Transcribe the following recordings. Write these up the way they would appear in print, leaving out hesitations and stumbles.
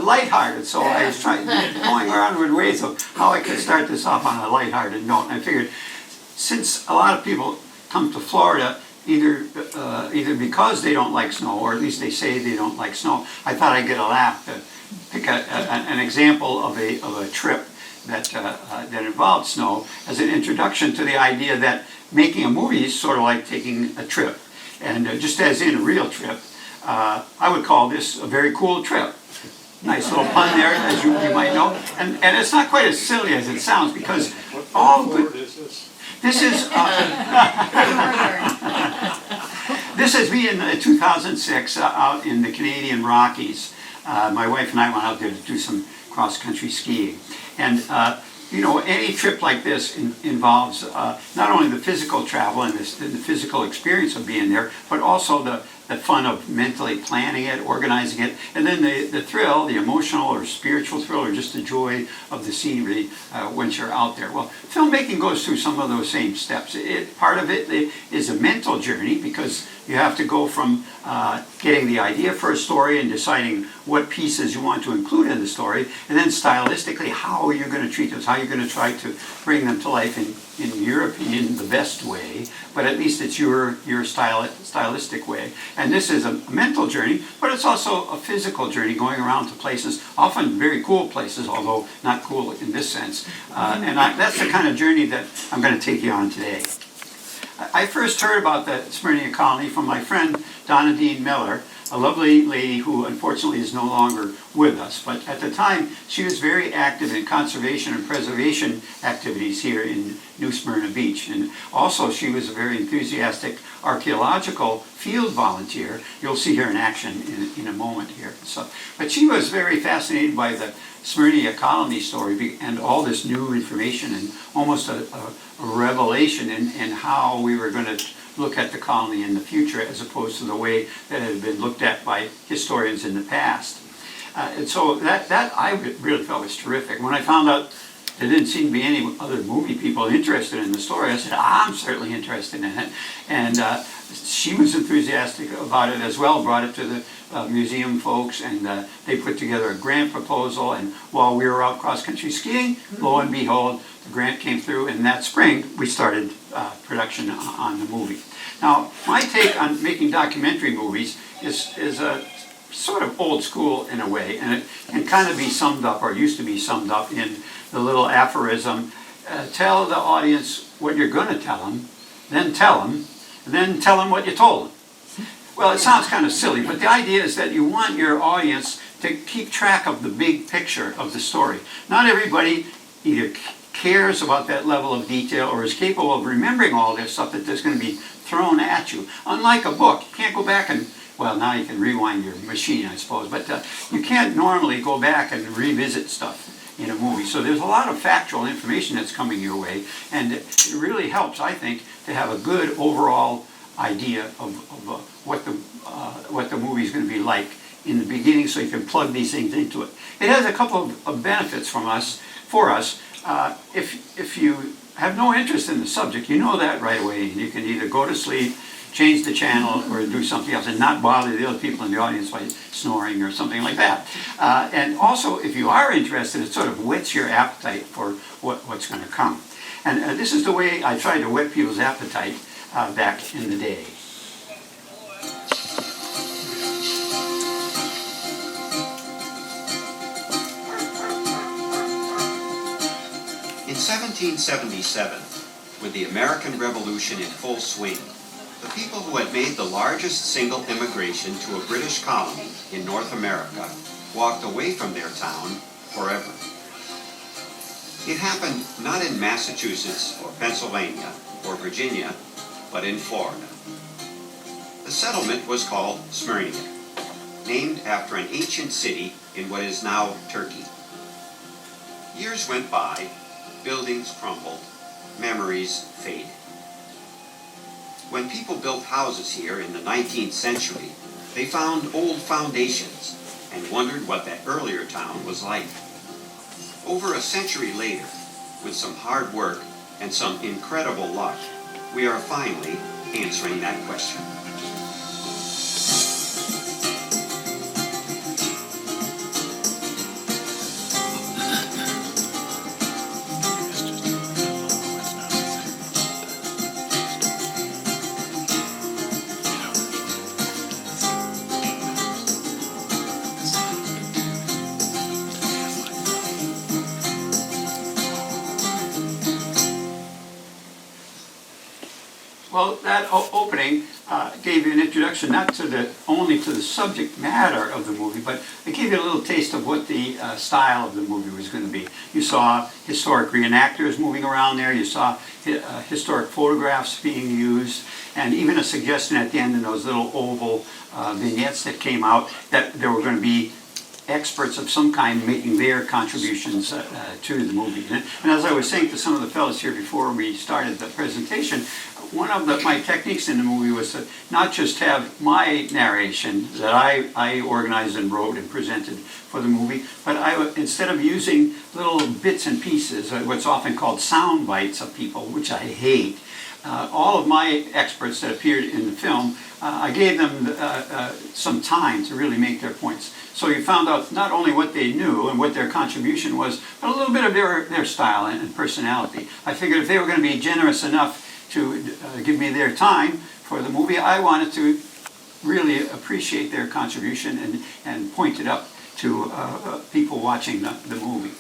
lighthearted, so I was going around with ways of how I could start this off on a lighthearted note. And I figured, since a lot of people come to Florida either because they don't like snow, or at least they say they don't like snow, I thought I'd get a laugh to pick an example of a trip that involved snow as an introduction to the idea that making a movie is sort of like taking a trip. And just as in a real trip, I would call this a very cool trip. Nice little pun there, as you might know. And it's not quite as silly as it sounds, because all good... This is... This is me in 2006 out in the Canadian Rockies. My wife and I went out there to do some cross-country skiing. And you know, any trip like this involves not only the physical travel and the physical experience of being there, but also the fun of mentally planning it, organizing it, and then the thrill, the emotional or spiritual thrill, or just the joy of the scenery once you're out there. Well, filmmaking goes through some of those same steps. Part of it is a mental journey, because you have to go from getting the idea for a story and deciding what pieces you want to include in the story, and then stylistically how you're going to treat those, how you're going to try to bring them to life in your opinion, the best way, but at least it's your stylistic way. And this is a mental journey, but it's also a physical journey, going around to places, often very cool places, although not cool in this sense. And that's the kind of journey that I'm going to take you on today. I first heard about the Smyrnea colony from my friend Donna Dean Miller, a lovely lady who unfortunately is no longer with us. But at the time, she was very active in conservation and preservation activities here in New Smyrna Beach. And also, she was a very enthusiastic archaeological field volunteer. You'll see her in action in a moment here. But she was very fascinated by the Smyrnea colony story and all this new information, and almost a revelation in how we were going to look at the colony in the future, as opposed to the way that it had been looked at by historians in the past. And so that I really felt was terrific. When I found out there didn't seem to be any other movie people interested in the story, I said, I'm certainly interested in it. And she was enthusiastic about it as well, brought it to the museum folks, and they put together a grant proposal. And while we were out cross-country skiing, lo and behold, the grant came through, and that spring we started production on the movie. Now, my take on making documentary movies is a sort of old school in a way, and it can kind of be summed up, or used to be summed up, in the little aphorism: tell the audience what you're going to tell them, then tell them what you told them. Well, it sounds kind of silly, but the idea is that you want your audience to keep track of the big picture of the story. Not everybody either cares about that level of detail or is capable of remembering all this stuff that's going to be thrown at you. Unlike a book, you can't go back and, well, now you can rewind your machine, I suppose, but you can't normally go back and revisit stuff in a movie. So there's a lot of factual information that's coming your way, and it really helps, I think, to have a good overall idea of what the movie is going to be like in the beginning, so you can plug these things into it. It has a couple of benefits for us. If you have no interest in the subject, you know that right away, and you can either go to sleep, change the channel, or do something else, and not bother the other people in the audience by snoring or something like that. And also, if you are interested, it sort of whets your appetite for what's going to come. And this is the way I tried to whet people's appetite back in the day. In 1777, with the American Revolution in full swing, the people who had made the largest single immigration to a British colony in North America walked away from their town forever. It happened not in Massachusetts or Pennsylvania or Virginia, but in Florida. The settlement was called Smyrna, named after an ancient city in what is now Turkey. Years went by, buildings crumbled, memories faded. When people built houses here in the 19th century, they found old foundations and wondered what that earlier town was like. Over a century later, with some hard work and some incredible luck, we are finally answering that question. Well, that opening gave you an introduction not to only to the subject matter of the movie, but it gave you a little taste of what the style of the movie was going to be. You saw historic reenactors moving around there. You saw historic photographs being used, and even a suggestion at the end in those little oval vignettes that came out that there were going to be experts of some kind making their contributions to the movie. And as I was saying to some of the fellows here before we started the presentation, one of my techniques in the movie was to not just have my narration that I organized and wrote and presented for the movie, but instead of using little bits and pieces, what's often called sound bites of people, which I hate, all of my experts that appeared in the film, I gave them some time to really make their points. So you found out not only what they knew and what their contribution was, but a little bit of their style and personality. I figured if they were going to be generous enough to give me their time for the movie, I wanted to really appreciate their contribution and point it up to people watching the movie.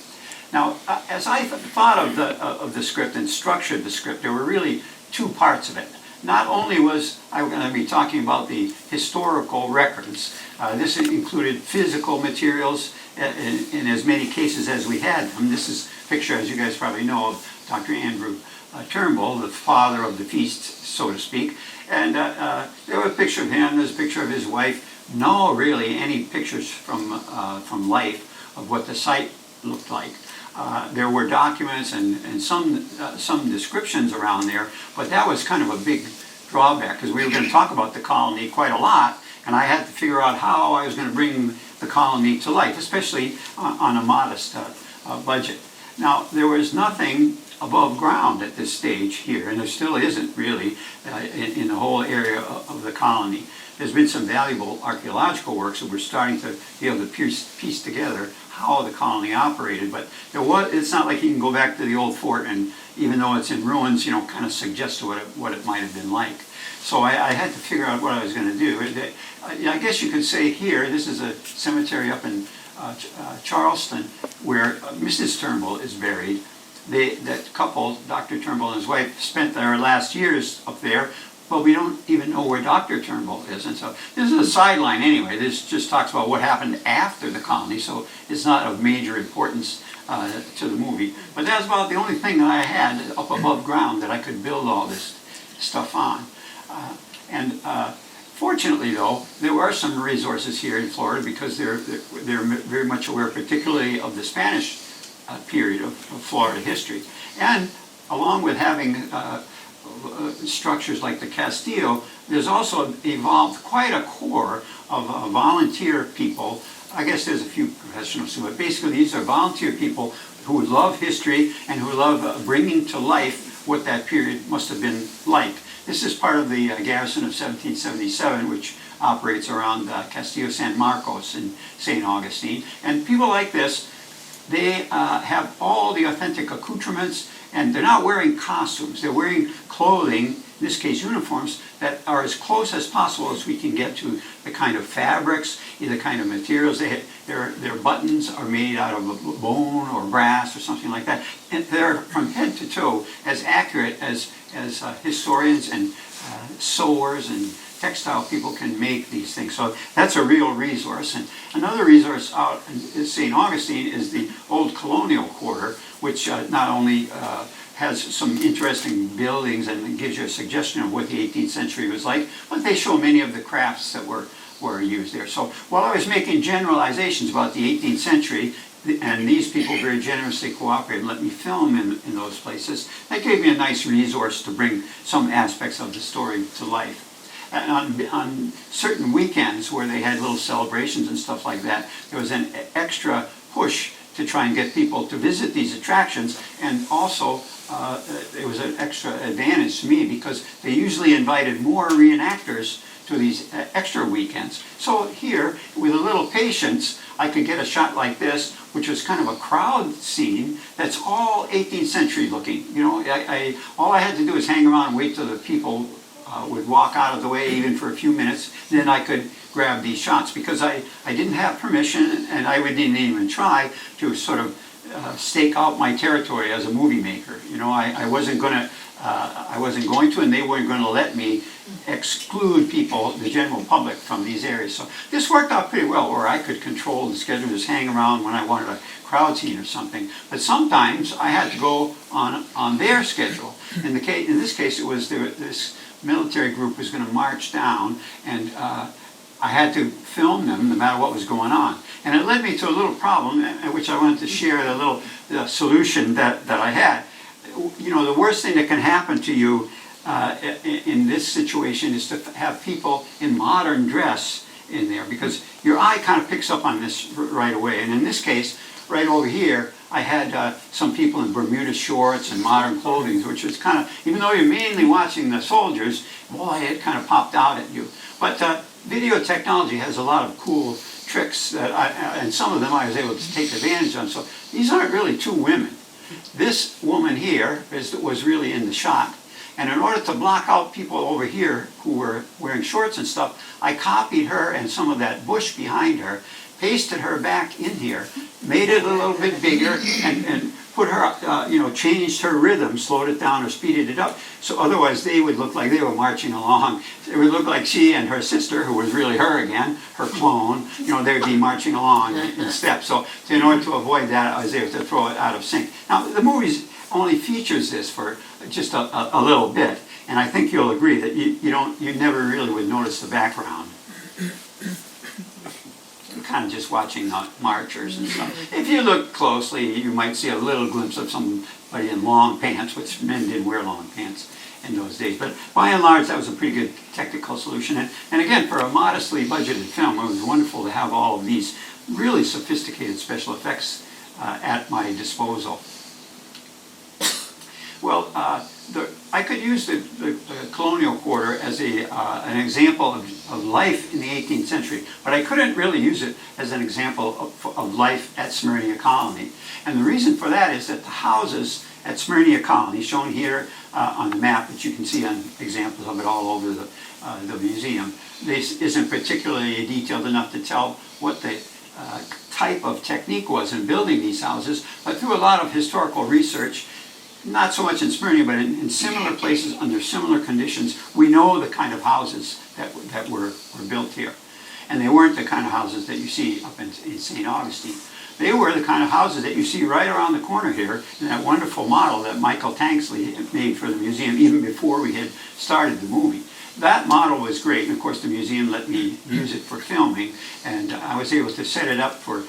Now, as I thought of the script and structured the script, there were really two parts of it. Not only was I going to be talking about the historical records, this included physical materials in as many cases as we had them. This is a picture, as you guys probably know, of Dr. Andrew Turnbull, the father of the feast, so to speak. And there was a picture of him, there's a picture of his wife. No, really, any pictures from life of what the site looked like. There were documents and some descriptions around there, but that was kind of a big drawback because we were going to talk about the colony quite a lot, and I had to figure out how I was going to bring the colony to life, especially on a modest budget. Now, there was nothing above ground at this stage here, and there still isn't really in the whole area of the colony. There's been some valuable archaeological work, so we're starting to be able to piece together how the colony operated, but it's not like you can go back to the old fort and, even though it's in ruins, kind of suggest what it might have been like. So I had to figure out what I was going to do. I guess you could say here, this is a cemetery up in Charleston where Mrs. Turnbull is buried. That couple, Dr. Turnbull and his wife, spent their last years up there, but we don't even know where Dr. Turnbull is. And so this is a sideline anyway. This just talks about what happened after the colony, so it's not of major importance to the movie. But that's about the only thing that I had up above ground that I could build all this stuff on. Fortunately, though, there are some resources here in Florida because they're very much aware, particularly of the Spanish period of Florida history. And along with having structures like the Castillo, there's also evolved quite a core of volunteer people. I guess there's a few professionals too, but basically these are volunteer people who love history and who love bringing to life what that period must have been like. This is part of the garrison of 1777, which operates around Castillo San Marcos in St. Augustine. And people like this, they have all the authentic accoutrements, and they're not wearing costumes. They're wearing clothing, in this case uniforms, that are as close as possible as we can get to the kind of fabrics, the kind of materials. Their buttons are made out of bone or brass or something like that. And they're from head to toe as accurate as historians and sewers and textile people can make these things. So that's a real resource. And another resource out in St. Augustine is the old colonial quarter, which not only has some interesting buildings and gives you a suggestion of what the 18th century was like, but they show many of the crafts that were used there. So while I was making generalizations about the 18th century, and these people very generously cooperated and let me film in those places, that gave me a nice resource to bring some aspects of the story to life. And on certain weekends where they had little celebrations and stuff like that, there was an extra push to try and get people to visit these attractions, and also it was an extra advantage to me because they usually invited more reenactors to these extra weekends. So here, with a little patience, I could get a shot like this, which was kind of a crowd scene that's all 18th century looking. All I had to do was hang around and wait till the people would walk out of the way even for a few minutes, then I could grab these shots because I didn't have permission, and I didn't even try to sort of stake out my territory as a movie maker. I wasn't going to I wasn't going to, and they weren't going to let me exclude people, the general public, from these areas. So this worked out pretty well, where I could control the schedule, just hang around when I wanted a crowd scene or something. But sometimes I had to go on their schedule. In this case, it was this military group was going to march down, and I had to film them no matter what was going on. And it led me to a little problem, which I wanted to share, the little solution that I had. You know, the worst thing that can happen to you in this situation is to have people in modern dress in there, because your eye kind of picks up on this right away. And in this case, right over here, I had some people in Bermuda shorts and modern clothing, which is kind of, even though you're mainly watching the soldiers, boy, it kind of popped out at you. But video technology has a lot of cool tricks that and some of them I was able to take advantage of. So these aren't really two women. This woman here was really in the shot. And in order to block out people over here who were wearing shorts and stuff, I copied her and some of that bush behind her, pasted her back in here, made it a little bit bigger, and put her, changed her rhythm, slowed it down or speeded it up. So otherwise they would look like they were marching along. It would look like she and her sister, who was really her again, her clone, they'd be marching along in step. So in order to avoid that, I was able to throw it out of sync. Now, the movie only features this for just a little bit, and I think you'll agree that you never really would notice the background. You're kind of just watching the marchers and stuff. If you look closely, you might see a little glimpse of somebody in long pants, which men didn't wear long pants in those days. But by and large, that was a pretty good technical solution. And again, for a modestly budgeted film, it was wonderful to have all of these really sophisticated special effects at my disposal. Well, I could use the colonial quarter as an example of life in the 18th century, but I couldn't really use it as an example of life at Smyrnea Colony. And the reason for that is that the houses at Smyrnea Colony, shown here on the map, which you can see on examples of it all over the museum, this isn't particularly detailed enough to tell what the type of technique was in building these houses, but through a lot of historical research, not so much in Smyrna, but in similar places under similar conditions, we know the kind of houses that were built here. And they weren't the kind of houses that you see up in St. Augustine. They were the kind of houses that you see right around the corner here in that wonderful model that Michael Tanksley made for the museum even before we had started the movie. That model was great, and of course the museum let me use it for filming, and I was able to set it up for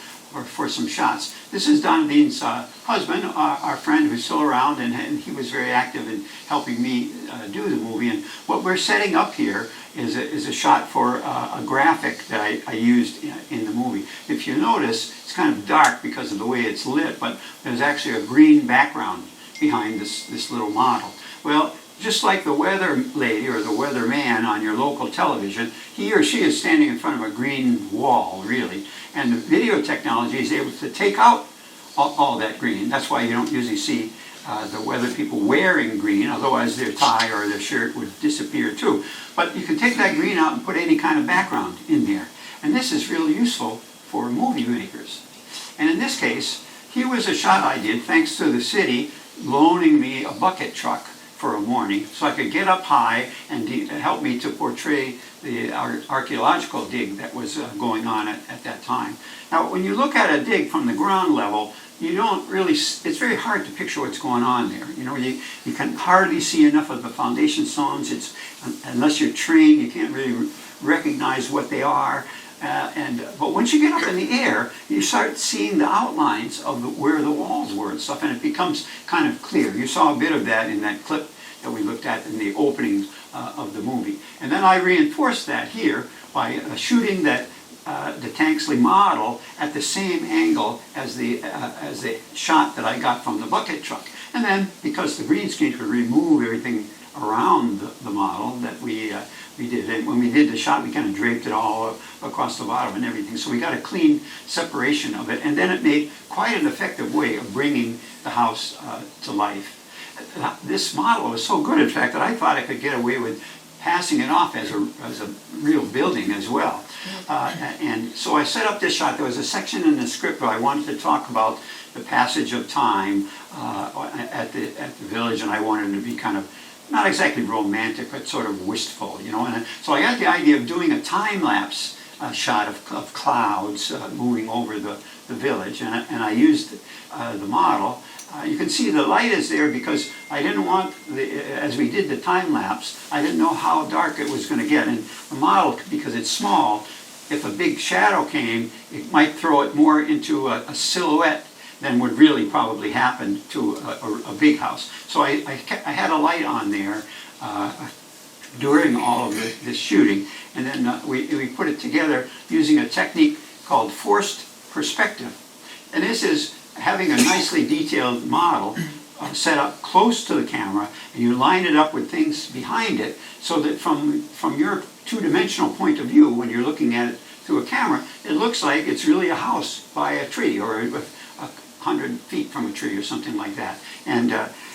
some shots. This is Don Dean's husband, our friend who's still around, and he was very active in helping me do the movie. And what we're setting up here is a shot for a graphic that I used in the movie. If you notice, it's kind of dark because of the way it's lit, but there's actually a green background behind this little model. Well, just like the weather lady or the weather man on your local television, he or she is standing in front of a green wall, really. And the video technology is able to take out all that green. That's why you don't usually see the weather people wearing green, otherwise their tie or their shirt would disappear too. But you can take that green out and put any kind of background in there. And this is really useful for movie makers. And in this case, here was a shot I did thanks to the city loaning me a bucket truck for a morning, so I could get up high and help me to portray the archaeological dig that was going on at that time. Now, when you look at a dig from the ground level, you don't really, it's very hard to picture what's going on there. You can hardly see enough of the foundation stones. Unless you're trained, you can't really recognize what they are. But once you get up in the air, you start seeing the outlines of where the walls were and stuff, and it becomes kind of clear. You saw a bit of that in that clip that we looked at in the opening of the movie. And then I reinforced that here by shooting the Tanksley model at the same angle as the shot that I got from the bucket truck. And then, because the green screen could remove everything around the model that we did. And when we did the shot, we kind of draped it all across the bottom and everything. So we got a clean separation of it. And then it made quite an effective way of bringing the house to life. This model was so good, in fact, that I thought I could get away with passing it off as a real building as well. And so I set up this shot. There was a section in the script where I wanted to talk about the passage of time at the village, and I wanted it to be kind of not exactly romantic, but sort of wistful, you know. And so I got the idea of doing a time-lapse shot of clouds moving over the village, and I used the model. You can see the light is there because I didn't want, as we did the time-lapse, I didn't know how dark it was going to get. And the model, because it's small, if a big shadow came, it might throw it more into a silhouette than would really probably happen to a big house. So I had a light on there during all of this shooting, and then we put it together using a technique called forced perspective. And this is having a nicely detailed model set up close to the camera, and you line it up with things behind it so that from your two-dimensional point of view, when you're looking at it through a camera, it looks like it's really a house by a tree or 100 feet from a tree or something like that. And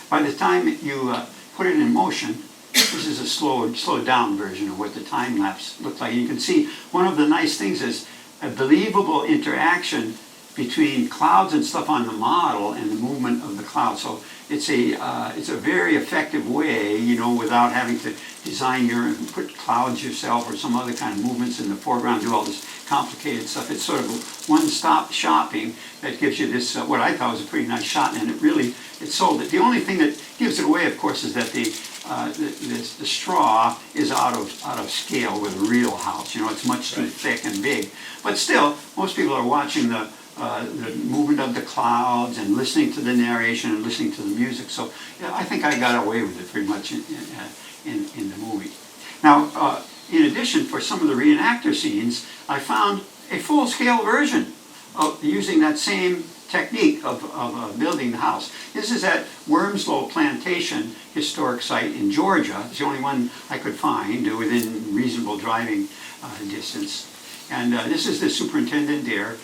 by the time you put it in motion, this is a slowed down version of what the time-lapse looked like. And you can see one of the nice things is a believable interaction between clouds and stuff on the model and the movement of the clouds. So it's a very effective way, you know, without having to design put clouds yourself or some other kind of movements in the foreground, do all this complicated stuff. It's sort of one-stop shopping that gives you this, what I thought was a pretty nice shot, and it sold it. The only thing that gives it away, of course, is that the straw is out of scale with a real house. You know, it's much too thick and big. But still, most people are watching the movement of the clouds and listening to the narration and listening to the music. So yeah, I think I got away with it pretty much in the movie. Now, in addition, for some of the reenactor scenes, I found a full-scale version of using that same technique of building the house. This is at Wormslow Plantation Historic Site in Georgia. It's the only one I could find within reasonable driving distance. And this is the superintendent there,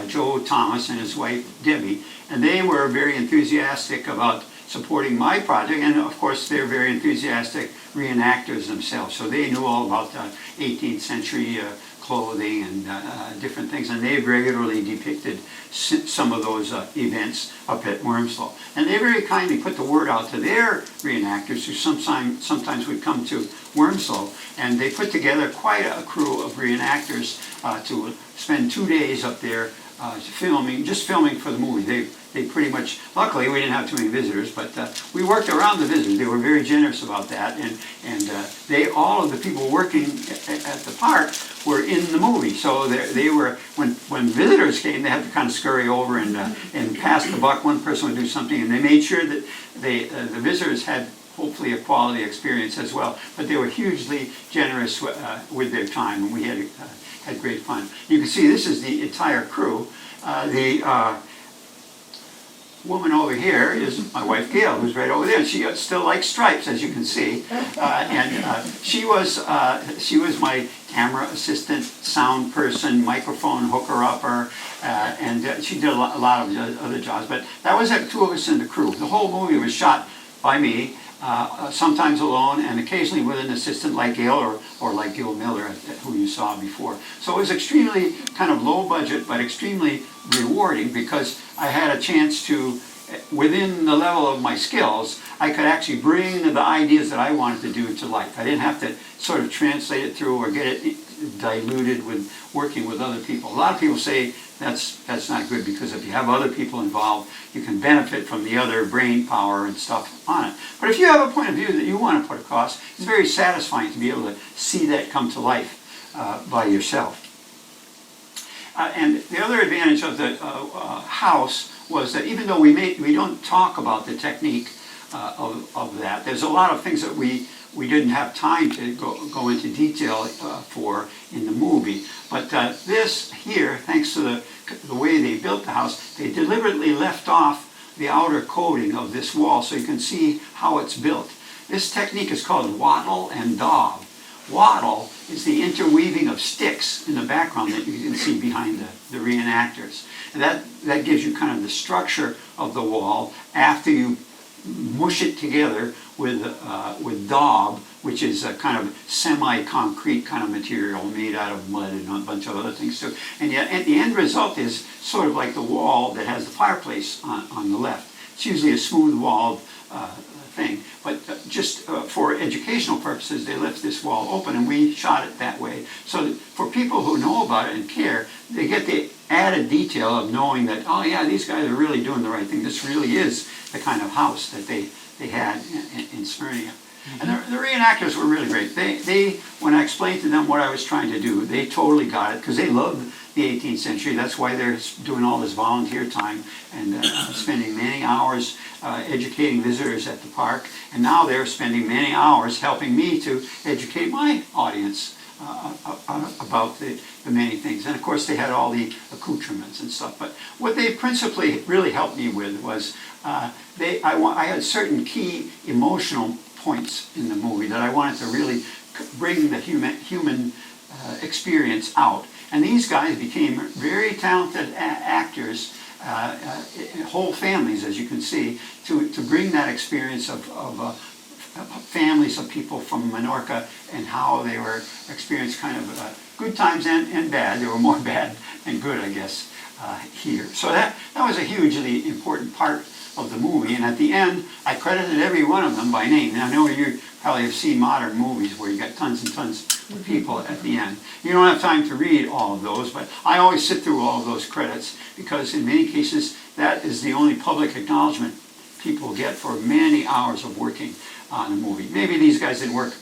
Joe Thomas, and his wife Debbie, and they were very enthusiastic about supporting my project, and of course they're very enthusiastic reenactors themselves, so they knew all about the 18th century clothing and different things, and they've regularly depicted some of those events up at Wormslow. And they very kindly put the word out to their reenactors who sometimes would come to Wormslow, and they put together quite a crew of reenactors to spend 2 days up there just filming for the movie. They pretty much, luckily we didn't have too many visitors, but we worked around the visitors. They were very generous about that, and all of the people working at the park were in the movie. So they were, when visitors came, they had to kind of scurry over and pass the buck. One person would do something, and they made sure that the visitors had hopefully a quality experience as well. But they were hugely generous with their time, and we had great fun. You can see this is the entire crew. The woman over here is my wife Gail, who's right over there. She still likes stripes, as you can see, and she was my camera assistant, sound person, microphone hooker-upper, and she did a lot of other jobs. But that was the two of us in the crew. The whole movie was shot by me, sometimes alone, and occasionally with an assistant like Gail or like Gil Miller, who you saw before. So it was extremely kind of low budget, but extremely rewarding, because I had a chance to, within the level of my skills, I could actually bring the ideas that I wanted to do to life. I didn't have to sort of translate it through or get it diluted with working with other people. A lot of people say that's not good, because if you have other people involved, you can benefit from the other brain power and stuff on it. But if you have a point of view that you want to put across, it's very satisfying to be able to see that come to life by yourself. And the other advantage of the house was that even though we don't talk about the technique of that, there's a lot of things that we didn't have time to go into detail for in the movie. But this here, thanks to the way they built the house, they deliberately left off the outer coating of this wall so you can see how it's built. This technique is called wattle and daub. Wattle is the interweaving of sticks in the background that you can see behind the reenactors. And that gives you kind of the structure of the wall after you mush it together with daub which is a kind of semi-concrete kind of material made out of mud and a bunch of other things too. And yet, and the end result is sort of like the wall that has the fireplace on the left. It's usually a smooth-walled thing, but just for educational purposes, they left this wall open, and we shot it that way. So that for people who know about it and care, they get the added detail of knowing that, oh yeah, these guys are really doing the right thing. This really is the kind of house that they had in Smyrna. And the reenactors were really great. They, when I explained to them what I was trying to do, they totally got it, because they loved the 18th century. That's why they're doing all this volunteer time and spending many hours educating visitors at the park. And now they're spending many hours helping me to educate my audience about the many things. And of course they had all the accoutrements and stuff. But what they principally really helped me with was I had certain key emotional points in the movie that I wanted to really bring the human experience out. And these guys became very talented actors, whole families, as you can see, to bring that experience of families of people from Menorca and how they were experienced kind of good times and bad. There were more bad than good, I guess, here. So that was a hugely important part of the movie, and at the end I credited every one of them by name. Now I know you probably have seen modern movies where you got tons and tons of people at the end. You don't have time to read all of those, but I always sit through all of those credits, because in many cases that is the only public acknowledgement people get for many hours of working on a movie. Maybe these guys didn't work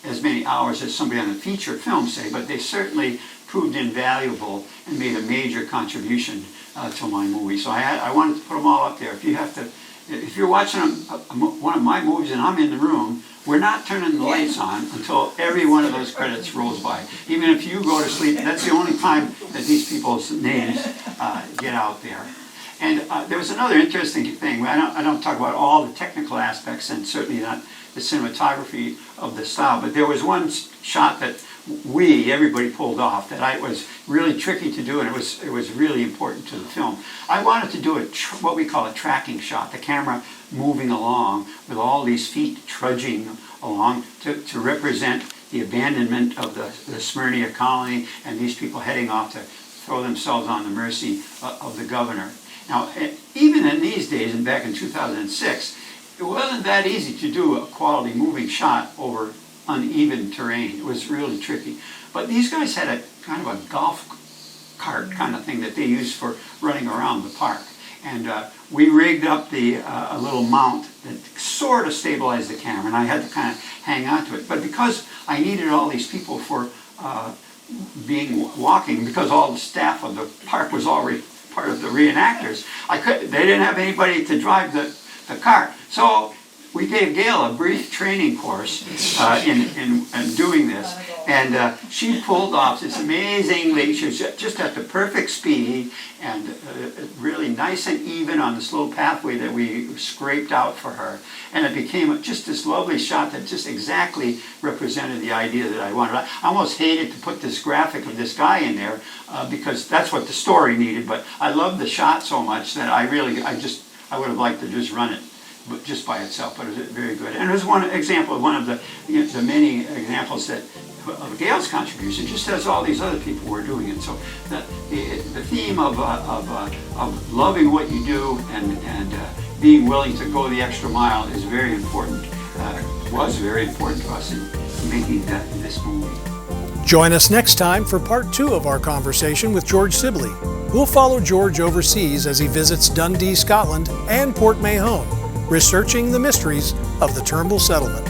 as many hours as somebody on a feature film, say, but they certainly proved invaluable and made a major contribution to my movie. So I wanted to put them all up there. If you're watching one of my movies and I'm in the room, we're not turning the lights on until every one of those credits rolls by. Even if you go to sleep, that's the only time that these people's names get out there. And there was another interesting thing. I don't talk about all the technical aspects, and certainly not the cinematography of the style, but there was one shot that everybody pulled off that was really tricky to do, and it was really important to the film. I wanted to do what we call a tracking shot, the camera moving along with all these feet trudging along to represent the abandonment of the Smyrna colony and these people heading off to throw themselves on the mercy of the governor. Now, even in these days, and back in 2006, it wasn't that easy to do a quality moving shot over uneven terrain. It was really tricky. But these guys had a kind of a golf cart kind of thing that they used for running around the park. And we rigged up a little mount that sort of stabilized the camera, and I had to kind of hang on to it. But because I needed all these people for walking, because all the staff of the park was already part of the reenactors, they didn't have anybody to drive the cart. So we gave Gail a brief training course in doing this, and she pulled off this amazingly. She was just at the perfect speed and really nice and even on the slow pathway that we scraped out for her, and it became just this lovely shot that just exactly represented the idea that I wanted. I almost hated to put this graphic of this guy in there because that's what the story needed, but I loved the shot so much that I would have liked to just run it but just by itself, but it was very good. And it was one example of one of the many examples of Gail's contribution, just as all these other people were doing it. So the theme of loving what you do and being willing to go the extra mile is very important, was very important to us in making this movie. Join us next time for part 2 of our conversation with George Sibley. We'll follow George overseas as he visits Dundee, Scotland and Port Mahon, researching the mysteries of the Turnbull settlement.